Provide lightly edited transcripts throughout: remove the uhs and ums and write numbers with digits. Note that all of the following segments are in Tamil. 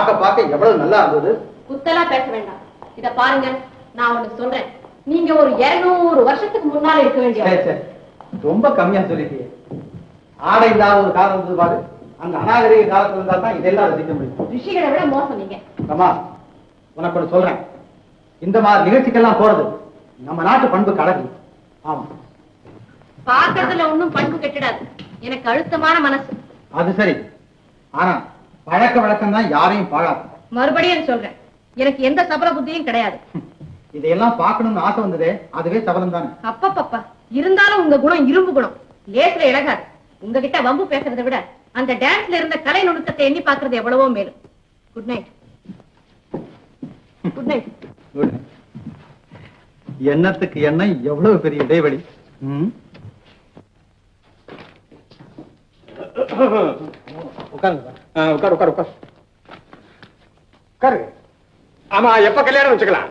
பார்க்க பார்க்க எவ்வளவு நல்லா இருந்தது. குத்தலா பேச வேண்டாம். இத பாருங்க, நான் ஒண்ணு சொல்றேன். நீங்க ஒரு 200 வருஷத்துக்கு முன்னால இருக்க வேண்டிய. ரொம்ப கம்மியா சொல்லிட்டீங்க. ஆடை இல்லாத ஒரு காலம் இருந்தது பாரு, அந்த அநாகரிக காலத்துல இருந்தா தான் இதெல்லாம் ரசிக்க முடியும். ரிஷிகளை விட மோசம் நீங்க. அம்மா, உனக்கு ஒன்று சொல்றேன். இந்த மாதிரி நிகழ்ச்சிக்கெல்லாம் போறது நம்ம நாட்டு பண்பு கடகு. ஆமா, பார்க்கறதுல ஒன்னும் பண்பு கெட்டிடாது. எனக்கு அழுத்தமான மனசு. அது சரி, ஆனா பழக்க வழக்கம் தான் யாரையும் பாழாது. மறுபடியும் சொல்றேன், எனக்கு எந்த சபல புத்தியும் கிடையாது. இதையெல்லாம் பார்க்கணும்னு ஆசை வந்ததே, அதுவே சபலம் தானே. அப்பப்பப்பா, இருந்தாலும் உங்க குணம் இரும்பு குணம், லேஸ்ல இழகாது. உங்ககிட்ட வம்பு பேசுறதை விட அந்த டான்ஸ்ல இருந்த கலை நுணுக்கத்தை எண்ணி பாக்குறது எவ்வளவோ மேலும். Good night. Good night. எண்ணத்துக்கு எண்ணம் எவ்வளவு பெரிய இடைவெளி. உட்காரு. ஆமா, எப்ப கல்யாணம் வச்சுக்கலாம்?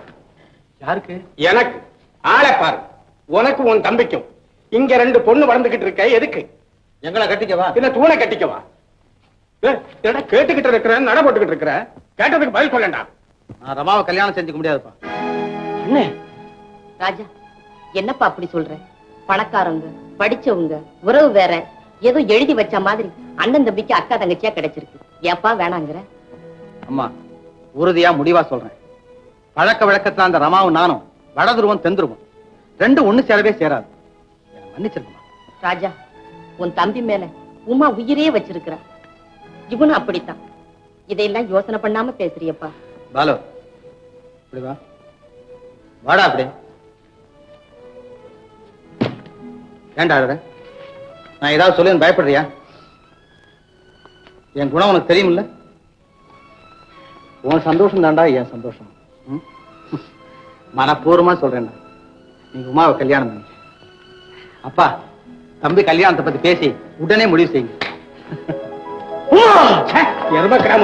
யாருக்கு? எனக்கு. ஆளை பாரு, உனக்கு உன் தம்பிக்கும். இங்க 2 பொண்ணு வளர்ந்துகிட்டு இருக்க. எதுக்கு? எங்களை கட்டிக்கவா? இல்ல தூணை கட்டிக்கவா? கேட்டுக்கிட்டு இருக்கிற, நட போட்டுக்கிட்டு இருக்கிற, கேட்டதுக்கு பதில் சொல்லண்டா. நான் ரமாவை கல்யாணம் செஞ்சுக்க முடியாதுப்பா. அண்ணே. ராஜா, என்னப்பா அப்படி சொல்ற? பணக்காரங்க, படிச்சவங்க, உறவு வேற, ஏதோ எழுதி வச்ச மாதிரி அண்ணன் தம்பிக்கு அக்கா தங்கச்சியா கிடைச்சிருக்கு. ஏப்பா வேணாங்கிற? அம்மா, உறுதியா முடிவா சொல்றேன். பழக்க வழக்கத்துல அந்த ரமாவும் நானும் வடதுருவம் தென்துருவம் 2 ஒண்ணு சேரவே சேராது. மன்னிச்சிருக்கமா. ராஜா, உன் தம்பி மேல உமா உயிரே வச்சிருக்கிறா. இவனும் அப்படித்தான். இதையெல்லாம் யோசனை பண்ணாம பேசுறியப்பா. பாலு, இப்படி வா. வாடா அப்படி. ஏண்டா அழுற? நான் ஏதாவது சொல்லி பயப்படுறியா? என் குணம் உனக்கு தெரியுமில்ல? உன் சந்தோஷம் தாண்டா என் சந்தோஷம். மனப்பூர்வமா சொல்றேன். நீ உமாவை கல்யாணம் பண்ணி. அப்பா, தம்பி கல்யாணத்தை பத்தி பேசி உடனே முடிவு செய்யுங்க. எரும கிராம